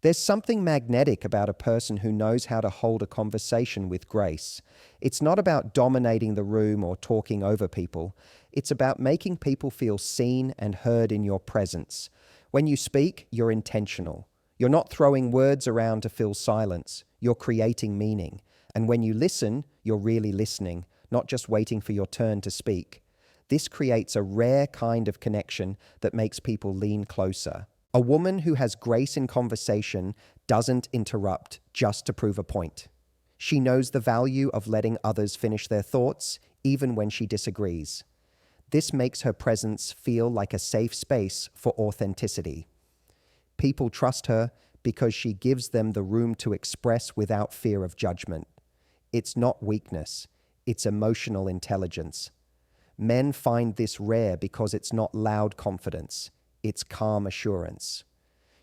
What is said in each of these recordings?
There's something magnetic about a person who knows how to hold a conversation with grace. It's not about dominating the room or talking over people. It's about making people feel seen and heard in your presence. When you speak, you're intentional. You're not throwing words around to fill silence. You're creating meaning. And when you listen, you're really listening, not just waiting for your turn to speak. This creates a rare kind of connection that makes people lean closer. A woman who has grace in conversation doesn't interrupt just to prove a point. She knows the value of letting others finish their thoughts, even when she disagrees. This makes her presence feel like a safe space for authenticity. People trust her because she gives them the room to express without fear of judgment. It's not weakness, it's emotional intelligence. Men find this rare because it's not loud confidence. It's calm assurance.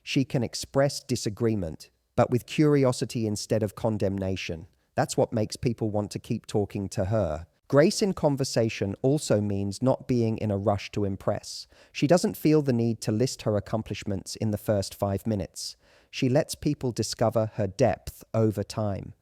She can express disagreement, but with curiosity instead of condemnation. That's what makes people want to keep talking to her. Grace in conversation also means not being in a rush to impress. She doesn't feel the need to list her accomplishments in the first 5 minutes. She lets people discover her depth over time.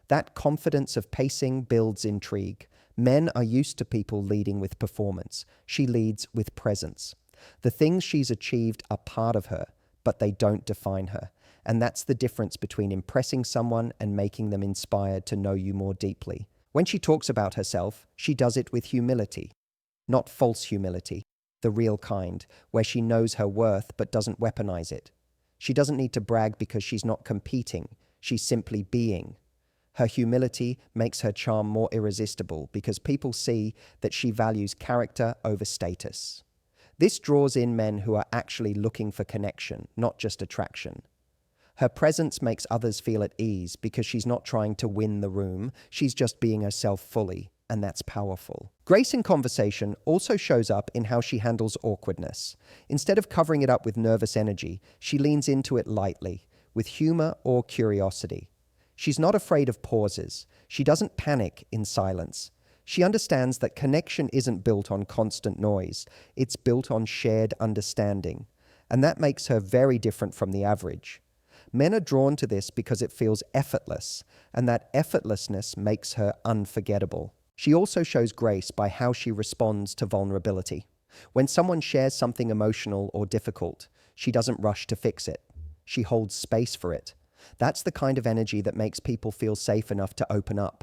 That confidence of pacing builds intrigue. Men are used to people leading with performance. She leads with presence. The things she's achieved are part of her, but they don't define her. And that's the difference between impressing someone and making them inspired to know you more deeply. When she talks about herself, she does it with humility, not false humility, the real kind, where she knows her worth but doesn't weaponize it. She doesn't need to brag because she's not competing, she's simply being. Her humility makes her charm more irresistible because people see that she values character over status. This draws in men who are actually looking for connection, not just attraction. Her presence makes others feel at ease because she's not trying to win the room, she's just being herself fully, and that's powerful. Grace in conversation also shows up in how she handles awkwardness. Instead of covering it up with nervous energy, she leans into it lightly, with humor or curiosity. She's not afraid of pauses. She doesn't panic in silence. She understands that connection isn't built on constant noise, it's built on shared understanding. And that makes her very different from the average. Men are drawn to this because it feels effortless, and that effortlessness makes her unforgettable. She also shows grace by how she responds to vulnerability. When someone shares something emotional or difficult, she doesn't rush to fix it. She holds space for it. That's the kind of energy that makes people feel safe enough to open up.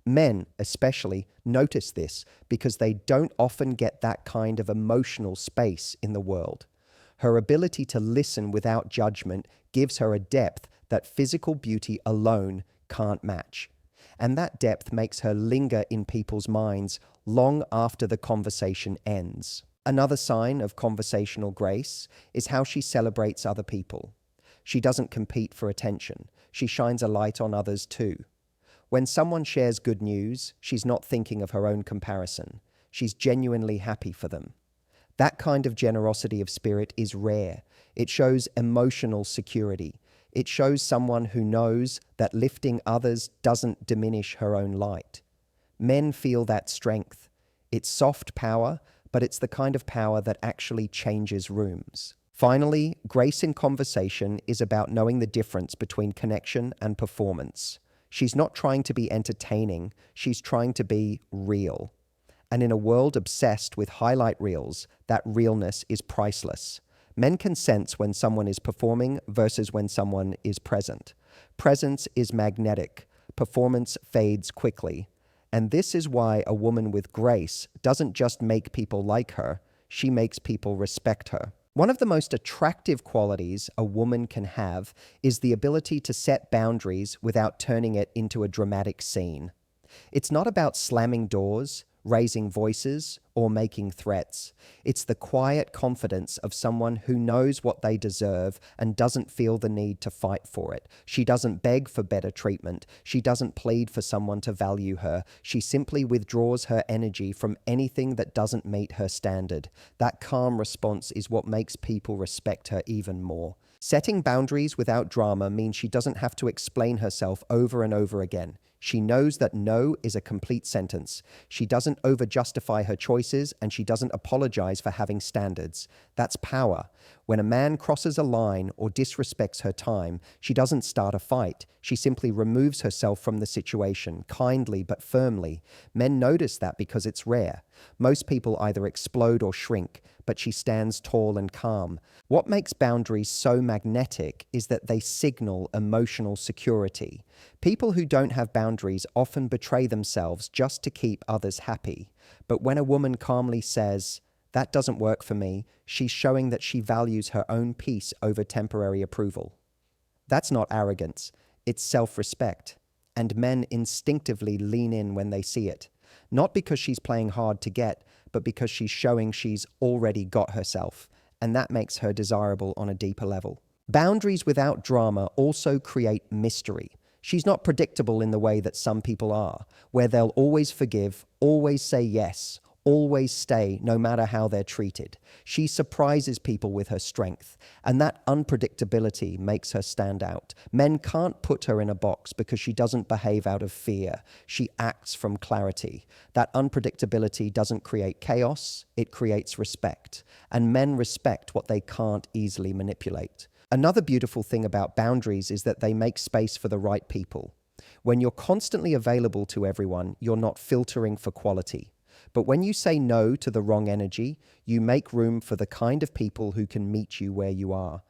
Men, especially, notice this because they don't often get that kind of emotional space in the world. Her ability to listen without judgment gives her a depth that physical beauty alone can't match. And that depth makes her linger in people's minds long after the conversation ends. Another sign of conversational grace is how she celebrates other people. She doesn't compete for attention. She shines a light on others too. When someone shares good news, she's not thinking of her own comparison. She's genuinely happy for them. That kind of generosity of spirit is rare. It shows emotional security. It shows someone who knows that lifting others doesn't diminish her own light. Men feel that strength. It's soft power, but it's the kind of power that actually changes rooms. Finally, grace in conversation is about knowing the difference between connection and performance. She's not trying to be entertaining, she's trying to be real. And in a world obsessed with highlight reels, that realness is priceless. Men can sense when someone is performing versus when someone is present. Presence is magnetic. Performance fades quickly. And this is why a woman with grace doesn't just make people like her, she makes people respect her. One of the most attractive qualities a woman can have is the ability to set boundaries without turning it into a dramatic scene. It's not about slamming doors, raising voices, or making threats. It's the quiet confidence of someone who knows what they deserve and doesn't feel the need to fight for it. She doesn't beg for better treatment. She doesn't plead for someone to value her. She simply withdraws her energy from anything that doesn't meet her standard. That calm response is what makes people respect her even more. Setting boundaries without drama means she doesn't have to explain herself over and over again. She knows that no is a complete sentence. She doesn't over-justify her choices, and she doesn't apologize for having standards. That's power. When a man crosses a line or disrespects her time, she doesn't start a fight. She simply removes herself from the situation, kindly but firmly. Men notice that because it's rare. Most people either explode or shrink, but she stands tall and calm. What makes boundaries so magnetic is that they signal emotional security. People who don't have boundaries often betray themselves just to keep others happy. But when a woman calmly says, "That doesn't work for me," she's showing that she values her own peace over temporary approval. That's not arrogance, it's self-respect. And men instinctively lean in when they see it. Not because she's playing hard to get, but because she's showing she's already got herself. And that makes her desirable on a deeper level. Boundaries without drama also create mystery. She's not predictable in the way that some people are, where they'll always forgive, always say yes, always stay no matter how they're treated. She surprises people with her strength, and that unpredictability makes her stand out. Men can't put her in a box because she doesn't behave out of fear. She acts from clarity. That unpredictability doesn't create chaos, it creates respect. And men respect what they can't easily manipulate. Another beautiful thing about boundaries is that they make space for the right people. When you're constantly available to everyone, you're not filtering for quality. But when you say no to the wrong energy, you make room for the kind of people who can meet you where you are.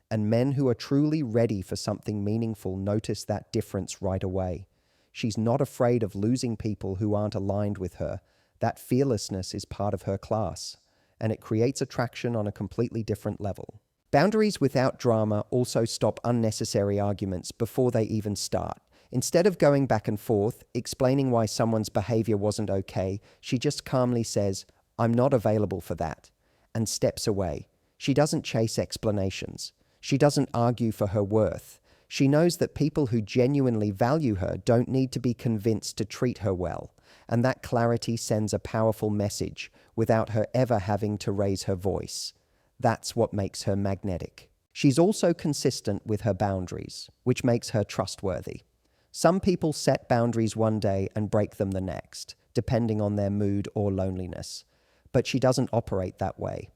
And men who are truly ready for something meaningful notice that difference right away. She's not afraid of losing people who aren't aligned with her. That fearlessness is part of her class, and it creates attraction on a completely different level. Boundaries without drama also stop unnecessary arguments before they even start. Instead of going back and forth, explaining why someone's behavior wasn't okay, she just calmly says, "I'm not available for that," and steps away. She doesn't chase explanations. She doesn't argue for her worth. She knows that people who genuinely value her don't need to be convinced to treat her well, and that clarity sends a powerful message without her ever having to raise her voice. That's what makes her magnetic. She's also consistent with her boundaries, which makes her trustworthy. Some people set boundaries one day and break them the next, depending on their mood or loneliness. But she doesn't operate that way.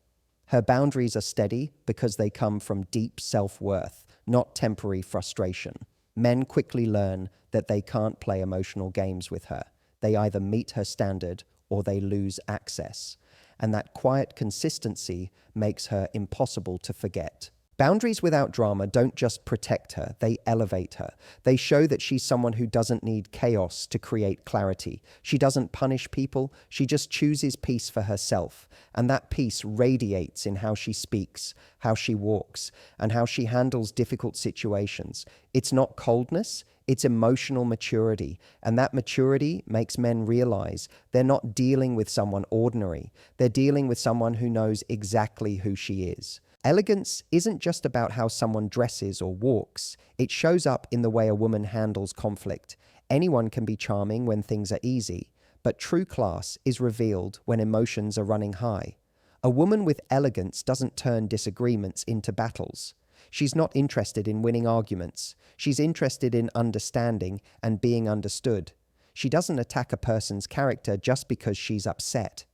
Her boundaries are steady because they come from deep self-worth, not temporary frustration. Men quickly learn that they can't play emotional games with her. They either meet her standard or they lose access. And that quiet consistency makes her impossible to forget. Boundaries without drama don't just protect her, they elevate her. They show that she's someone who doesn't need chaos to create clarity. She doesn't punish people, she just chooses peace for herself. And that peace radiates in how she speaks, how she walks, and how she handles difficult situations. It's not coldness, it's emotional maturity. And that maturity makes men realize they're not dealing with someone ordinary. They're dealing with someone who knows exactly who she is. Elegance isn't just about how someone dresses or walks. It shows up in the way a woman handles conflict. Anyone can be charming when things are easy, but true class is revealed when emotions are running high. A woman with elegance doesn't turn disagreements into battles. She's not interested in winning arguments. She's interested in understanding and being understood. She doesn't attack a person's character just because she's upset.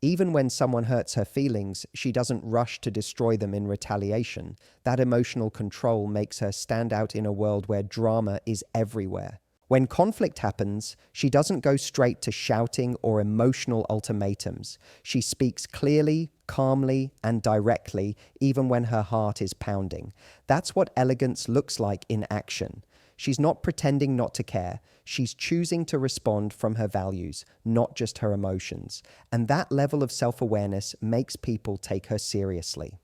Even when someone hurts her feelings, she doesn't rush to destroy them in retaliation. That emotional control makes her stand out in a world where drama is everywhere. When conflict happens, she doesn't go straight to shouting or emotional ultimatums. She speaks clearly, calmly, and directly, even when her heart is pounding. That's what elegance looks like in action. She's not pretending not to care. She's choosing to respond from her values, not just her emotions. And that level of self-awareness makes people take her seriously.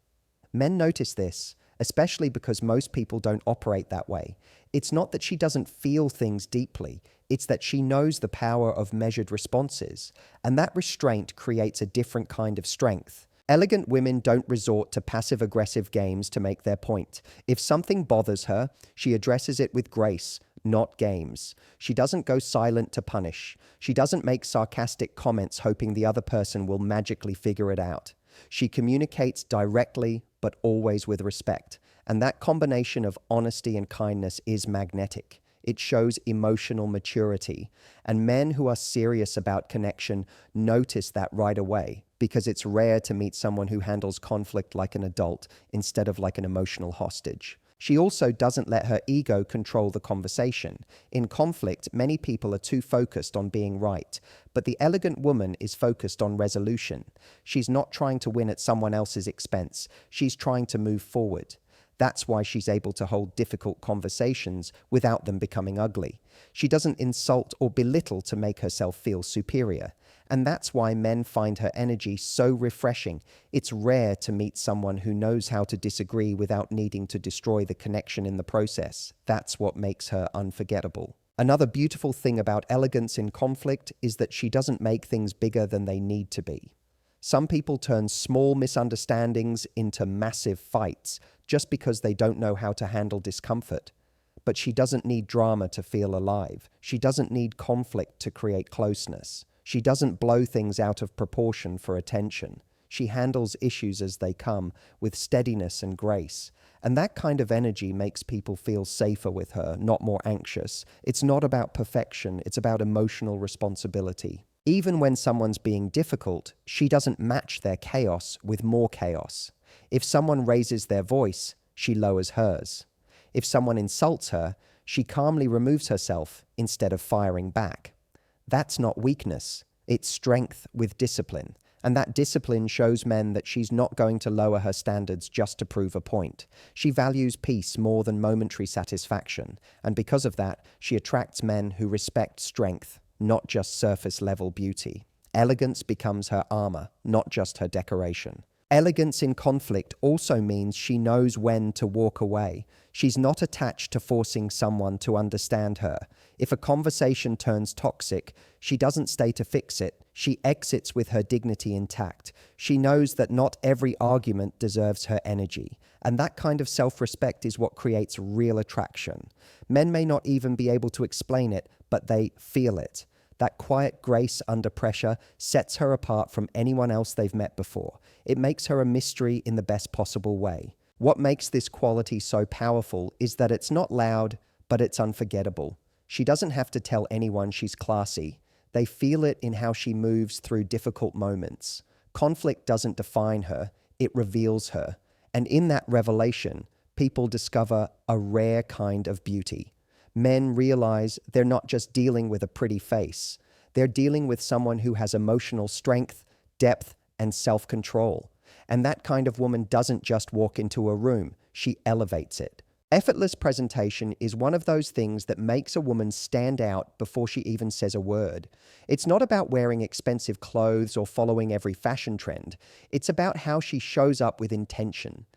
Men notice this, especially because most people don't operate that way. It's not that she doesn't feel things deeply. It's that she knows the power of measured responses. And that restraint creates a different kind of strength. Elegant women don't resort to passive-aggressive games to make their point. If something bothers her, she addresses it with grace, not games. She doesn't go silent to punish. She doesn't make sarcastic comments hoping the other person will magically figure it out. She communicates directly, but always with respect. And that combination of honesty and kindness is magnetic. It shows emotional maturity. And men who are serious about connection notice that right away, because it's rare to meet someone who handles conflict like an adult instead of like an emotional hostage. She also doesn't let her ego control the conversation. In conflict, many people are too focused on being right, but the elegant woman is focused on resolution. She's not trying to win at someone else's expense. She's trying to move forward. That's why she's able to hold difficult conversations without them becoming ugly. She doesn't insult or belittle to make herself feel superior. And that's why men find her energy so refreshing. It's rare to meet someone who knows how to disagree without needing to destroy the connection in the process. That's what makes her unforgettable. Another beautiful thing about elegance in conflict is that she doesn't make things bigger than they need to be. Some people turn small misunderstandings into massive fights just because they don't know how to handle discomfort. But she doesn't need drama to feel alive. She doesn't need conflict to create closeness. She doesn't blow things out of proportion for attention. She handles issues as they come with steadiness and grace. And that kind of energy makes people feel safer with her, not more anxious. It's not about perfection, it's about emotional responsibility. Even when someone's being difficult, she doesn't match their chaos with more chaos. If someone raises their voice, she lowers hers. If someone insults her, she calmly removes herself instead of firing back. That's not weakness, it's strength with discipline. And that discipline shows men that she's not going to lower her standards just to prove a point. She values peace more than momentary satisfaction. And because of that, she attracts men who respect strength, not just surface-level beauty. Elegance becomes her armor, not just her decoration. Elegance in conflict also means she knows when to walk away. She's not attached to forcing someone to understand her. If a conversation turns toxic, she doesn't stay to fix it. She exits with her dignity intact. She knows that not every argument deserves her energy. And that kind of self-respect is what creates real attraction. Men may not even be able to explain it, but they feel it. That quiet grace under pressure sets her apart from anyone else they've met before. It makes her a mystery in the best possible way. What makes this quality so powerful is that it's not loud, but it's unforgettable. She doesn't have to tell anyone she's classy. They feel it in how she moves through difficult moments. Conflict doesn't define her, it reveals her. And in that revelation, people discover a rare kind of beauty. Men realize they're not just dealing with a pretty face. They're dealing with someone who has emotional strength, depth, and self-control. And that kind of woman doesn't just walk into a room, she elevates it. Effortless presentation is one of those things that makes a woman stand out before she even says a word. It's not about wearing expensive clothes or following every fashion trend. It's about how she shows up with intention.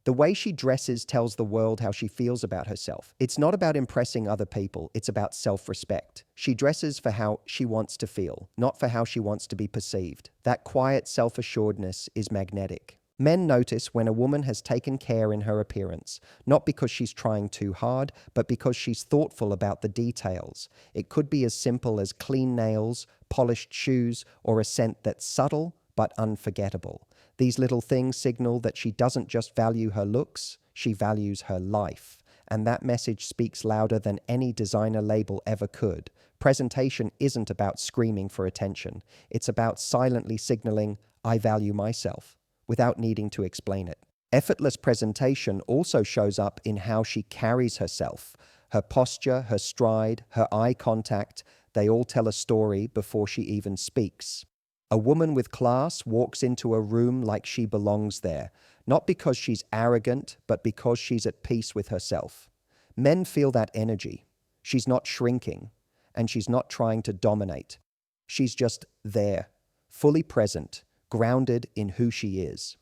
The way she dresses tells the world how she feels about herself. It's not about impressing other people, it's about self-respect. She dresses for how she wants to feel, not for how she wants to be perceived. That quiet self-assuredness is magnetic. Men notice when a woman has taken care in her appearance, not because she's trying too hard, but because she's thoughtful about the details. It could be as simple as clean nails, polished shoes, or a scent that's subtle but unforgettable. These little things signal that she doesn't just value her looks, she values her life. And that message speaks louder than any designer label ever could. Presentation isn't about screaming for attention. It's about silently signaling, I value myself, without needing to explain it. Effortless presentation also shows up in how she carries herself. Her posture, her stride, her eye contact, they all tell a story before she even speaks. A woman with class walks into a room like she belongs there, not because she's arrogant, but because she's at peace with herself. Men feel that energy. She's not shrinking, and she's not trying to dominate. She's just there, fully present, grounded in who she is.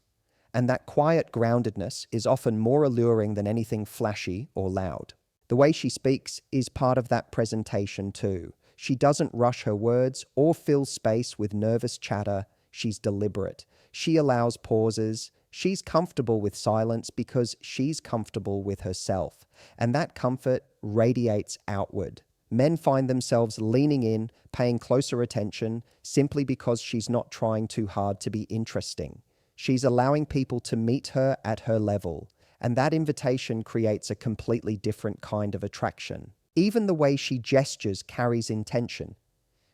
And that quiet groundedness is often more alluring than anything flashy or loud. The way she speaks is part of that presentation too. She doesn't rush her words or fill space with nervous chatter. She's deliberate. She allows pauses. She's comfortable with silence because she's comfortable with herself. And that comfort radiates outward. Men find themselves leaning in, paying closer attention, simply because she's not trying too hard to be interesting. She's allowing people to meet her at her level. And that invitation creates a completely different kind of attraction. Even the way she gestures carries intention.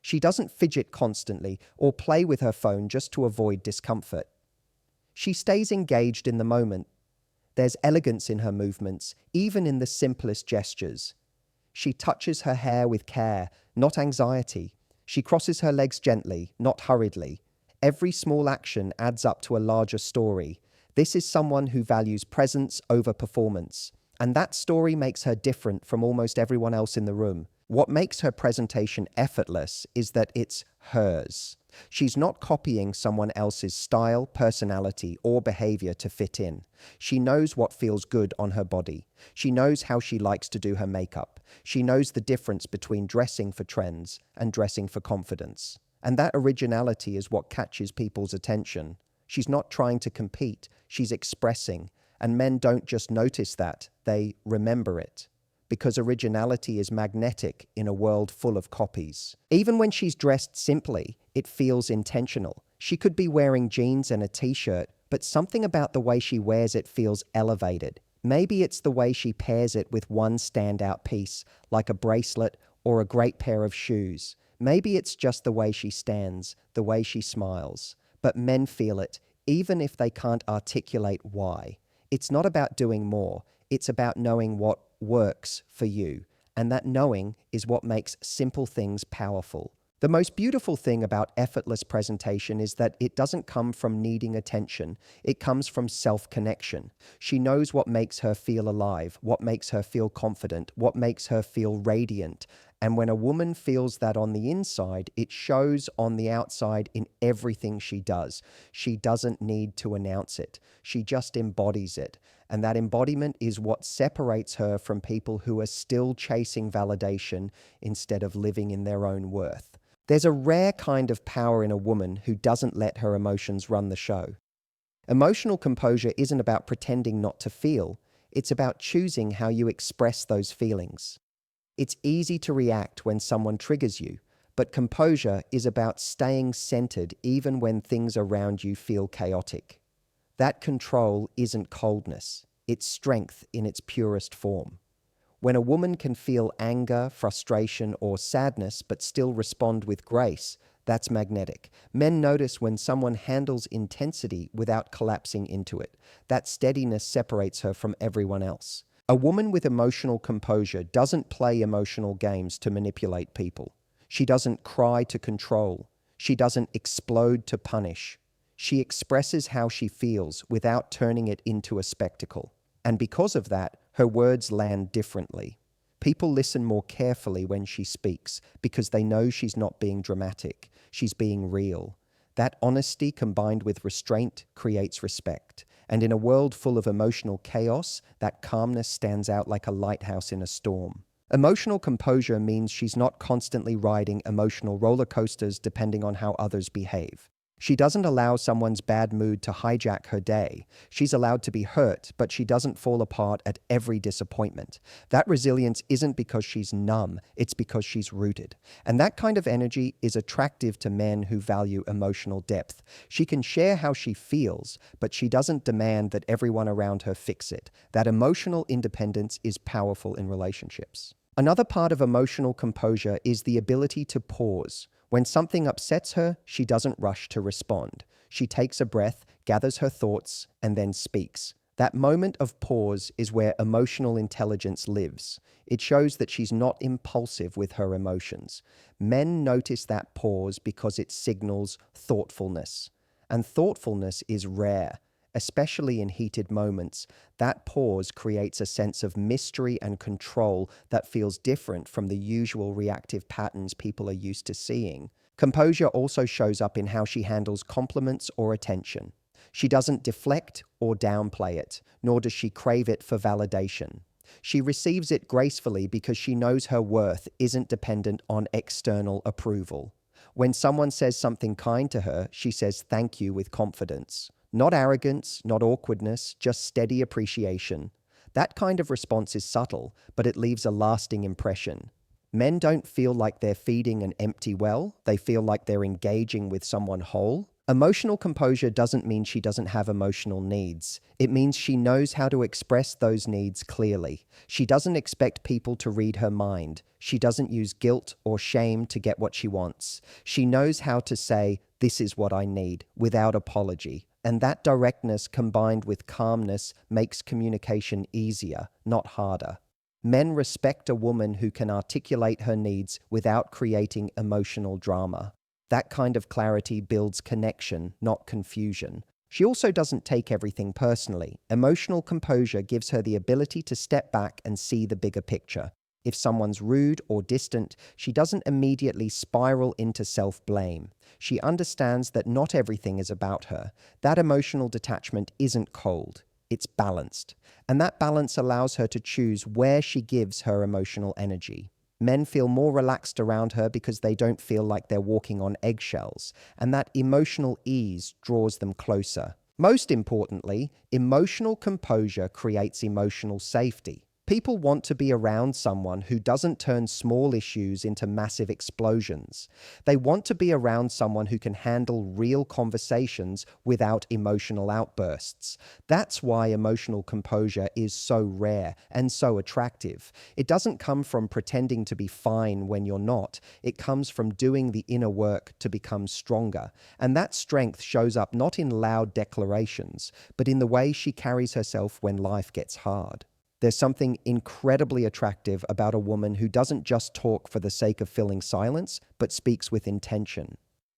She doesn't fidget constantly or play with her phone just to avoid discomfort. She stays engaged in the moment. There's elegance in her movements, even in the simplest gestures. She touches her hair with care, not anxiety. She crosses her legs gently, not hurriedly. Every small action adds up to a larger story. This is someone who values presence over performance. And that story makes her different from almost everyone else in the room. What makes her presentation effortless is that it's hers. She's not copying someone else's style, personality, or behavior to fit in. She knows what feels good on her body. She knows how she likes to do her makeup. She knows the difference between dressing for trends and dressing for confidence. And that originality is what catches people's attention. She's not trying to compete, she's expressing. And men don't just notice that, they remember it. Because originality is magnetic in a world full of copies. Even when she's dressed simply, it feels intentional. She could be wearing jeans and a t-shirt, but something about the way she wears it feels elevated. Maybe it's the way she pairs it with one standout piece, like a bracelet or a great pair of shoes. Maybe it's just the way she stands, the way she smiles. But men feel it, even if they can't articulate why. It's not about doing more, it's about knowing what works for you. And that knowing is what makes simple things powerful. The most beautiful thing about effortless presentation is that it doesn't come from needing attention. It comes from self-connection. She knows what makes her feel alive, what makes her feel confident, what makes her feel radiant. And when a woman feels that on the inside, it shows on the outside in everything she does. She doesn't need to announce it. She just embodies it. And that embodiment is what separates her from people who are still chasing validation instead of living in their own worth. There's a rare kind of power in a woman who doesn't let her emotions run the show. Emotional composure isn't about pretending not to feel. It's about choosing how you express those feelings. It's easy to react when someone triggers you, but composure is about staying centered even when things around you feel chaotic. That control isn't coldness, it's strength in its purest form. When a woman can feel anger, frustration, or sadness but still respond with grace, that's magnetic. Men notice when someone handles intensity without collapsing into it. That steadiness separates her from everyone else. A woman with emotional composure doesn't play emotional games to manipulate people. She doesn't cry to control. She doesn't explode to punish. She expresses how she feels without turning it into a spectacle. And because of that, her words land differently. People listen more carefully when she speaks because they know she's not being dramatic. She's being real. That honesty combined with restraint creates respect. And in a world full of emotional chaos, that calmness stands out like a lighthouse in a storm. Emotional composure means she's not constantly riding emotional roller coasters depending on how others behave. She doesn't allow someone's bad mood to hijack her day. She's allowed to be hurt, but she doesn't fall apart at every disappointment. That resilience isn't because she's numb, it's because she's rooted. And that kind of energy is attractive to men who value emotional depth. She can share how she feels, but she doesn't demand that everyone around her fix it. That emotional independence is powerful in relationships. Another part of emotional composure is the ability to pause. When something upsets her, she doesn't rush to respond. She takes a breath, gathers her thoughts, and then speaks. That moment of pause is where emotional intelligence lives. It shows that she's not impulsive with her emotions. Men notice that pause because it signals thoughtfulness. And thoughtfulness is rare. Especially in heated moments, that pause creates a sense of mystery and control that feels different from the usual reactive patterns people are used to seeing. Composure also shows up in how she handles compliments or attention. She doesn't deflect or downplay it, nor does she crave it for validation. She receives it gracefully because she knows her worth isn't dependent on external approval. When someone says something kind to her, she says thank you with confidence. Not arrogance, not awkwardness, just steady appreciation. That kind of response is subtle, but it leaves a lasting impression. Men don't feel like they're feeding an empty well, they feel like they're engaging with someone whole. Emotional composure doesn't mean she doesn't have emotional needs. It means she knows how to express those needs clearly. She doesn't expect people to read her mind. She doesn't use guilt or shame to get what she wants. She knows how to say, "This is what I need," without apology. And that directness combined with calmness makes communication easier, not harder. Men respect a woman who can articulate her needs without creating emotional drama. That kind of clarity builds connection, not confusion. She also doesn't take everything personally. Emotional composure gives her the ability to step back and see the bigger picture. If someone's rude or distant, she doesn't immediately spiral into self-blame. She understands that not everything is about her. That emotional detachment isn't cold. It's balanced. And that balance allows her to choose where she gives her emotional energy. Men feel more relaxed around her because they don't feel like they're walking on eggshells, and that emotional ease draws them closer. Most importantly, emotional composure creates emotional safety. People want to be around someone who doesn't turn small issues into massive explosions. They want to be around someone who can handle real conversations without emotional outbursts. That's why emotional composure is so rare and so attractive. It doesn't come from pretending to be fine when you're not. It comes from doing the inner work to become stronger. And that strength shows up not in loud declarations, but in the way she carries herself when life gets hard. There's something incredibly attractive about a woman who doesn't just talk for the sake of filling silence, but speaks with intention.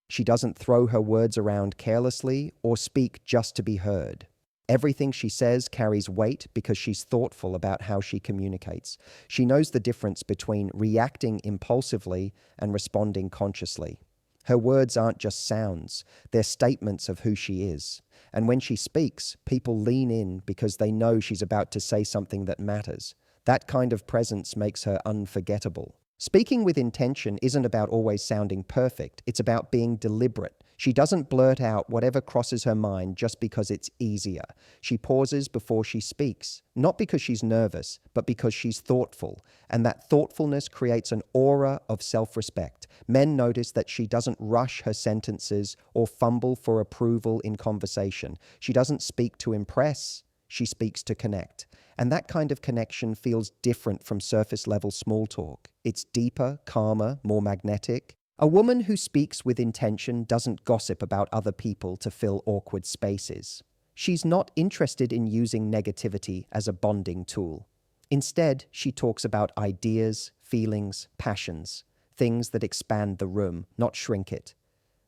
She doesn't throw her words around carelessly or speak just to be heard. Everything she says carries weight because she's thoughtful about how she communicates. She knows the difference between reacting impulsively and responding consciously. Her words aren't just sounds, they're statements of who she is. And when she speaks, people lean in because they know she's about to say something that matters. That kind of presence makes her unforgettable. Speaking with intention isn't about always sounding perfect, it's about being deliberate. She doesn't blurt out whatever crosses her mind just because it's easier. She pauses before she speaks, not because she's nervous, but because she's thoughtful. And that thoughtfulness creates an aura of self-respect. Men notice that she doesn't rush her sentences or fumble for approval in conversation. She doesn't speak to impress, she speaks to connect. And that kind of connection feels different from surface-level small talk. It's deeper, calmer, more magnetic. A woman who speaks with intention doesn't gossip about other people to fill awkward spaces. She's not interested in using negativity as a bonding tool. Instead, she talks about ideas, feelings, passions, things that expand the room, not shrink it.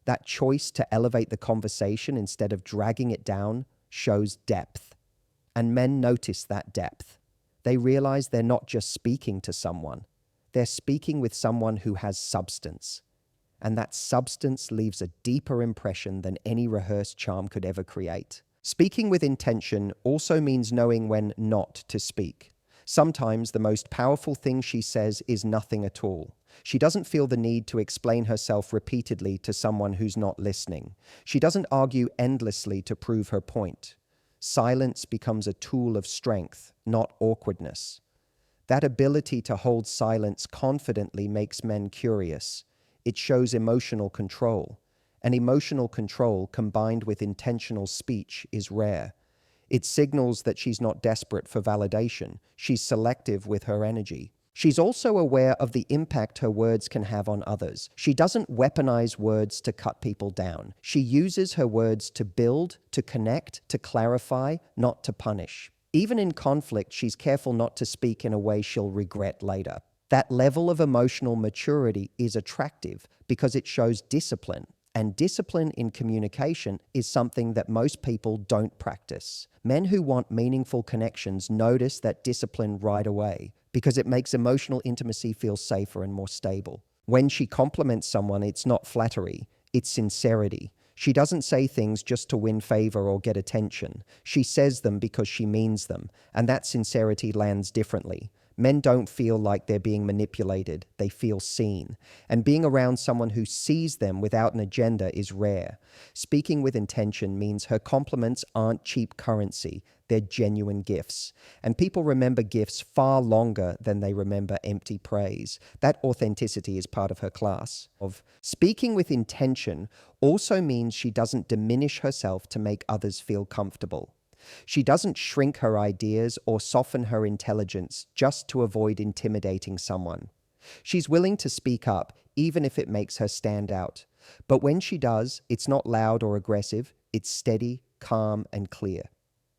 That choice to elevate the conversation instead of dragging it down shows depth. And men notice that depth. They realize they're not just speaking to someone. They're speaking with someone who has substance. And that substance leaves a deeper impression than any rehearsed charm could ever create. Speaking with intention also means knowing when not to speak. Sometimes the most powerful thing she says is nothing at all. She doesn't feel the need to explain herself repeatedly to someone who's not listening. She doesn't argue endlessly to prove her point. Silence becomes a tool of strength, not awkwardness. That ability to hold silence confidently makes men curious. It shows emotional control. And emotional control combined with intentional speech is rare. It signals that she's not desperate for validation. She's selective with her energy. She's also aware of the impact her words can have on others. She doesn't weaponize words to cut people down. She uses her words to build, to connect, to clarify, not to punish. Even in conflict, she's careful not to speak in a way she'll regret later. That level of emotional maturity is attractive because it shows discipline. And discipline in communication is something that most people don't practice. Men who want meaningful connections notice that discipline right away because it makes emotional intimacy feel safer and more stable. When she compliments someone, it's not flattery, it's sincerity. She doesn't say things just to win favor or get attention. She says them because she means them, and that sincerity lands differently. Men don't feel like they're being manipulated, they feel seen. And being around someone who sees them without an agenda is rare. Speaking with intention means her compliments aren't cheap currency, they're genuine gifts. And people remember gifts far longer than they remember empty praise. That authenticity is part of her class. Of speaking with intention also means she doesn't diminish herself to make others feel comfortable. She doesn't shrink her ideas or soften her intelligence just to avoid intimidating someone. She's willing to speak up, even if it makes her stand out. But when she does, it's not loud or aggressive, it's steady, calm, and clear.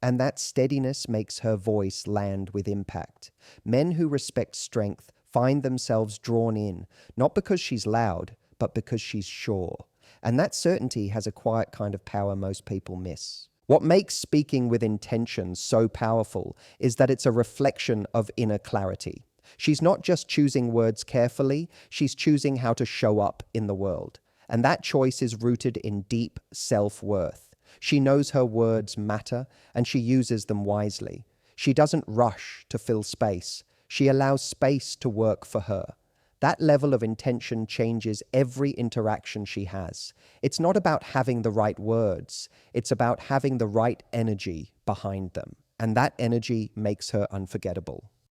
And that steadiness makes her voice land with impact. Men who respect strength find themselves drawn in, not because she's loud, but because she's sure. And that certainty has a quiet kind of power most people miss. What makes speaking with intention so powerful is that it's a reflection of inner clarity. She's not just choosing words carefully, she's choosing how to show up in the world. And that choice is rooted in deep self-worth. She knows her words matter, and she uses them wisely. She doesn't rush to fill space. She allows space to work for her. That level of intention changes every interaction she has. It's not about having the right words. It's about having the right energy behind them. And that energy makes her unforgettable.